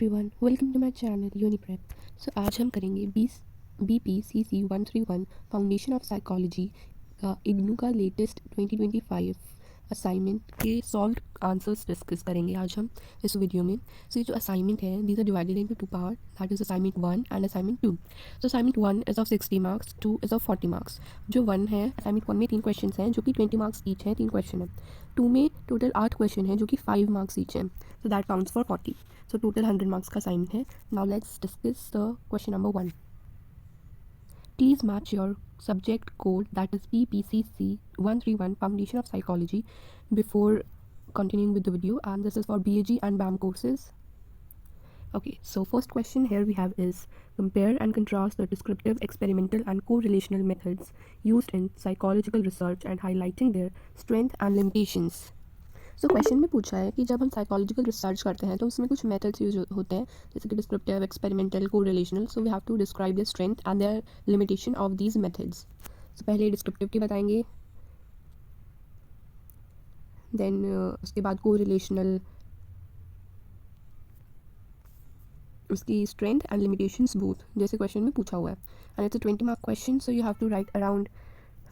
Everyone, welcome to my channel Uniprep. So आज हम करेंगे BPCC 131 फाउंडेशन ऑफ साइकोलॉजी का इग्नू का लेटेस्ट 2025 असाइनमेंट के सॉल्व आंसर्स डिस्कस करेंगे आज हम इस वीडियो में। सो ये जो असाइनमेंट है these are divided into two part, that is assignment 1 and assignment 2। So assignment 1 is of 60 marks, 2 is of 40 marks. जो 1 है, असाइनमेंट 1 में 3 क्वेश्चन हैं जो कि 20 मार्क्स ईच है, 3 क्वेश्चन है। 2 में टोटल 8 क्वेश्चन है जो कि 5 मार्क्स ईच है, so that counts for 40। So total 100 marks का assignment है. Now let's discuss the question number 1. Please match your subject code, that is BPCC 131 Foundation of Psychology, before continuing with the video, and this is for BAG and BAM courses. Okay, so first question here we have is compare and contrast the descriptive, experimental and correlational methods used in psychological research and highlighting their strength and limitations. So question में पूछा है कि जब हम psychological research करते हैं तो उसमें कुछ मेथड्स यूज होते हैं, जैसे कि descriptive, experimental, correlational. So we have to describe the strength and the limitation of these methods. So पहले डिस्क्रिप्टिव की बताएंगे, देन उसके बाद कोरिलेशनल, उसकी स्ट्रेंथ एंड लिमिटेशंस बोथ, जैसे क्वेश्चन में पूछा हुआ है। And it's a 20 mark question, so you have to write around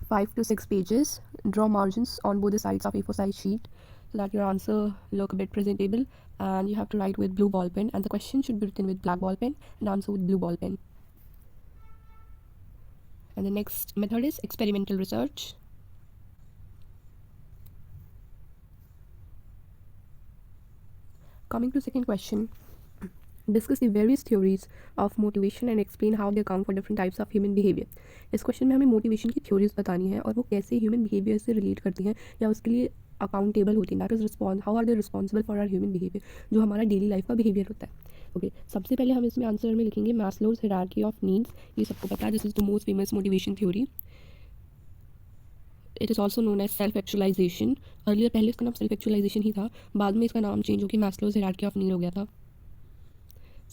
5 to 6 pages. Draw margins on both the sides of A4 size sheet so that your answer look a bit presentable, and you have to write with blue ball pen, and the question should be written with black ball pen and answer with blue ball pen. And the next method is experimental research. Coming to second question, discuss the various theories of motivation and explain how they account for different types of human behavior. इस question में हमें motivation की theories बतानी है और वो कैसे human behaviour से रिलेट करती हैं या उसके लिए अकाउंटेबल होती हैं, that is response, how are they responsible for our human behaviour, जो हमारा डेली लाइफ का बिहेवियर होता है। ओके, सबसे पहले हम इसमें आंसर में लिखेंगे मैस्लोज हायरार्की ऑफ नीड्स। ये सबको पता है, this is the most famous motivation theory. It is also known as self actualisation. Earlier पहले इसका नाम सेल्फ एक्चुअलाइजेशन ही था, बाद में इसका नाम चेंज होकर मैस्लोज हायरार्की ऑफ नीड हो गया था।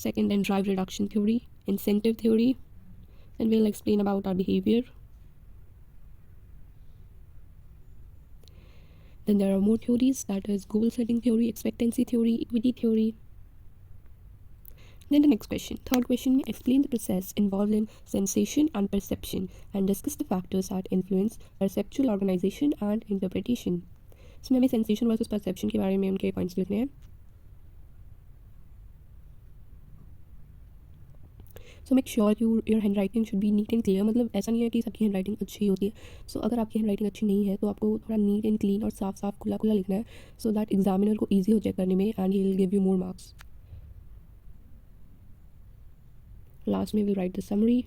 Second, then drive reduction theory, incentive theory, and we'll explain about our behavior. Then there are more theories, that is goal setting theory, expectancy theory, equity theory. Then the next question, third question, explain the process involved in sensation and perception and discuss the factors that influence perceptual organization and interpretation. इसमें हमें sensation versus perception के बारे में उनके points लिखने हैं। So make sure your hand writing should be neat and clear. मतलब ऐसा नहीं है कि सबकी हैंड राइटिंग अच्छी होती है। सो अगर आपकी हैंड राइटिंग अच्छी नहीं है तो आपको थोड़ा नीट एंड क्लीन और साफ साफ खुला खुला लिखना है, सो दैट एग्जामिनर को ईजी हो जाए करने में, and he will give you more marks. Last में will write the summary.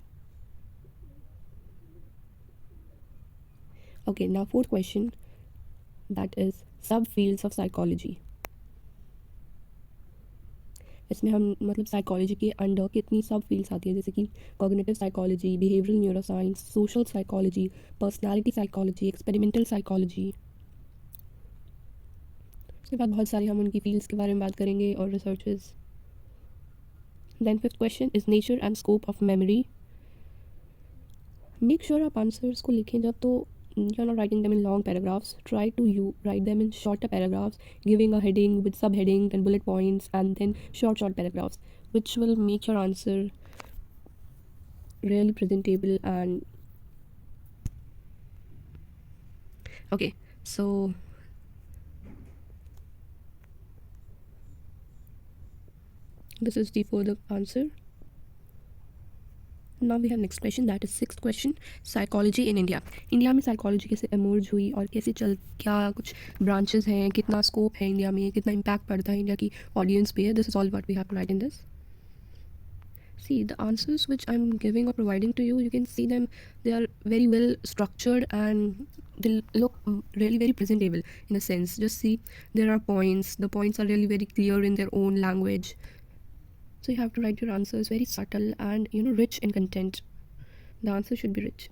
Okay, now fourth question, that is sub fields of psychology. इसमें हम मतलब साइकोलॉजी के अंडर कितनी सब फील्ड्स आती है, जैसे कि cognitive psychology, behavioural neuroscience, social psychology, personality psychology, experimental psychology. उसके बाद बहुत सारी हम उनकी फील्ड्स के बारे में बात करेंगे और researches. Then fifth question is nature and scope of memory. Make sure आप आंसर्स को लिखें जब तो you are not writing them in long paragraphs. Try to write them in shorter paragraphs, giving a heading with subheading and bullet points, and then short paragraphs, which will make your answer really presentable. And okay, so this is the further answer. Now we have next question, that is sixth question, psychology in India. India में psychology कैसे emerge हुई और कैसे क्या कुछ branches हैं, कितना scope है इंडिया में, कितना इम्पैक्ट पड़ता है इंडिया की ऑडियंस पे। This is all what we have to write in this. See, the answers which I'm giving or providing to you, you can see them, they are very well structured and they look really very presentable in a sense. Just see, there are points, the points are really very clear in their own language. So you have to write your answers very subtle and rich in content. The answer should be rich.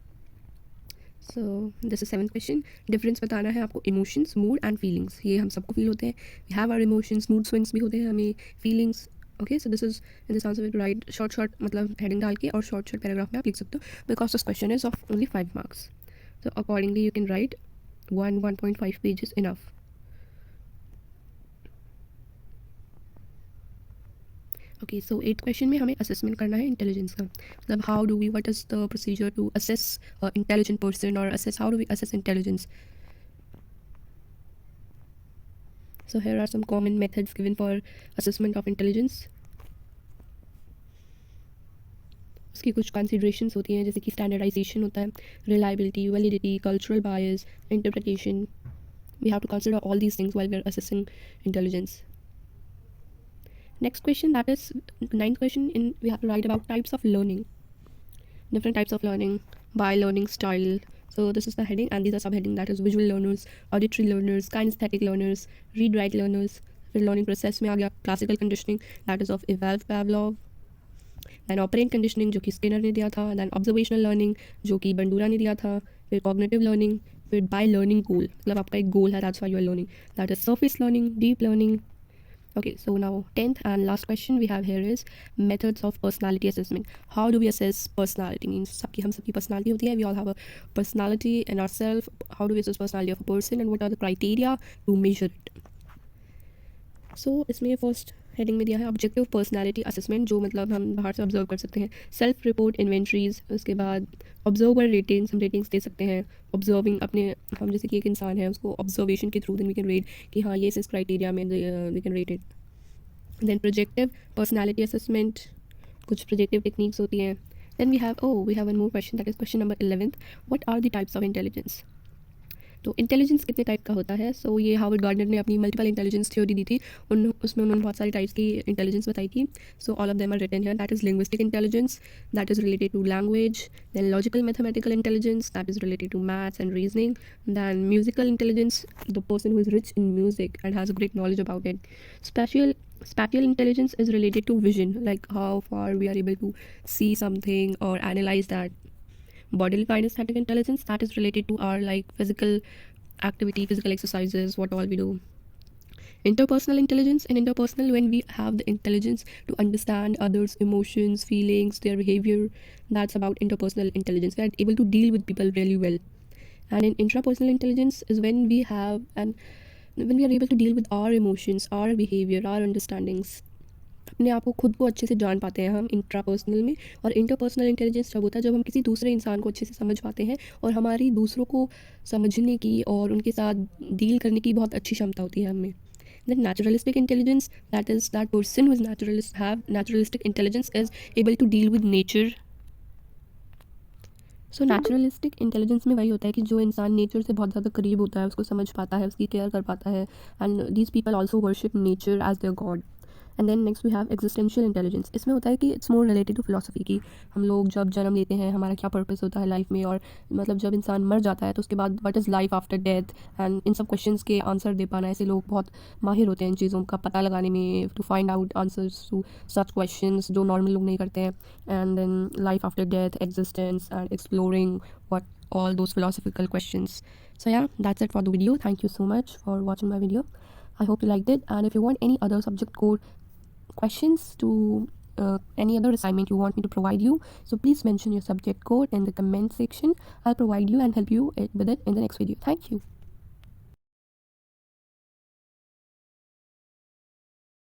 So this is seventh question, difference बताना है आपको emotions, mood and feelings. ये हम सबको feel होते हैं, we have our emotions, mood swings भी होते हैं हमें, feelings. Okay, so this is in this answer we write short मतलब heading डाल के और short paragraph में आप लिख सकते हो, because this question is of only 5 marks. So accordingly you can write 1.5 pages enough. Okay, so 8th question में हमें असेसमेंट करना है इंटेलिजेंस का, मतलब how do we, what is the procedure to assess intelligent person और assess, how do we assess intelligence. So here are some common methods given for assessment of intelligence. उसकी कुछ considerations होती हैं, जैसे कि स्टैंडर्डाइजेशन होता है, reliability, validity, cultural bias, interpretation. We have to consider all these things while we are assessing intelligence. Next question, that is 9th question, in we have to write about types of learning, different types of learning by learning style. So this is the heading and these are subheading, that is visual learners, auditory learners, kinesthetic learners, read write learners. फिर learning process में आ गया classical conditioning, that is of Evalve Pavlov, then operant conditioning जो कि Skinner ने दिया था, then observational learning जो कि बंडूरा ने दिया था, फिर cognitive learning, फिर by learning goal, मतलब आपका एक goal है, that's why you are learning, that is surface learning, deep learning. Okay, so now 10th and last question we have here is methods of personality assessment. How do we assess personality? Means हम सबकी personality होती है, we all have a personality in ourselves. How do we assess personality of a person and what are the criteria to measure it? So इसमें first heading में दिया है objective personality assessment, जो मतलब हम बाहर से ऑब्जर्व कर सकते हैं, सेल्फ रिपोर्ट इन्वेंट्रीज, उसके बाद ऑब्जर्वर रेटिंग्स, हम रेटिंग्स दे सकते हैं, ऑब्जर्विंग अपने, हम जैसे कि एक इंसान है उसको ऑब्जर्वेशन के through then we can rate कि हाँ ये इस क्राइटेरिया में we can rate it. Then projective personality assessment, कुछ प्रोजेक्टिव टेक्निक्स होती हैं. Then we have one more question, that is question number 11th, what are the types of intelligence. तो intelligence कितने टाइप का होता है. सो ये हार्वर्ड गार्डनर ने अपनी मल्टीपल इंटेलिजेंस थ्योरी दी थी, उसमें उन्होंने बहुत सारी टाइप्स की इंटेलिजेंस बताई थी. So all of them are written here, that is linguistic intelligence, that is related to language, then logical mathematical intelligence, that is related to maths and reasoning, than musical intelligence, the person who is rich in music and has a great knowledge about it. Spatial intelligence is related to vision, like how far we are able to see something or analyze that. Bodily kinesthetic intelligence, that is related to our like physical activity, physical exercises, what all we do. Interpersonal intelligence, and interpersonal, when we have the intelligence to understand others' emotions, feelings, their behavior, that's about interpersonal intelligence. We are able to deal with people really well. And in intrapersonal intelligence is when we are able to deal with our emotions, our behavior, our understandings. अपने आप को खुद को अच्छे से जान पाते हैं हम इंट्रापर्सनल में. और इंटरपर्सनल इंटेलिजेंस जब होता है जब हम किसी दूसरे इंसान को अच्छे से समझ पाते हैं और हमारी दूसरों को समझने की और उनके साथ डील करने की बहुत अच्छी क्षमता होती है हमें. Then naturalistic intelligence, that is that person who is naturalistic intelligence is able to deal with nature. So naturalistic intelligence में वही होता है कि जो इंसान नेचर से बहुत ज़्यादा करीब होता है, उसको समझ पाता है, उसकी केयर कर पाता है, and these people also worship nature as their god. And then next we have existential intelligence. इसमें होता है कि it's more related to philosophy की हम लोग जब जन्म लेते हैं हमारा क्या पर्पस होता है लाइफ में, और मतलब जब इंसान मर जाता है तो उसके बाद what is life after death, and in सब क्वेश्चंस के आंसर दे पाना. ऐसे लोग बहुत माहिर होते हैं इन चीज़ों का पता लगाने में, to find out answers to such questions जो नॉर्मल लोग नहीं करते हैं. And then life after death, existence, and exploring what all those philosophical questions. So yeah, that's it for the video. Thank you so much for watching my video. I hope you liked it, and if you want any other subject code questions to any other assignment you want me to provide you, so please mention your subject code in the comment section. I'll provide you and help you with it in the next video. Thank you.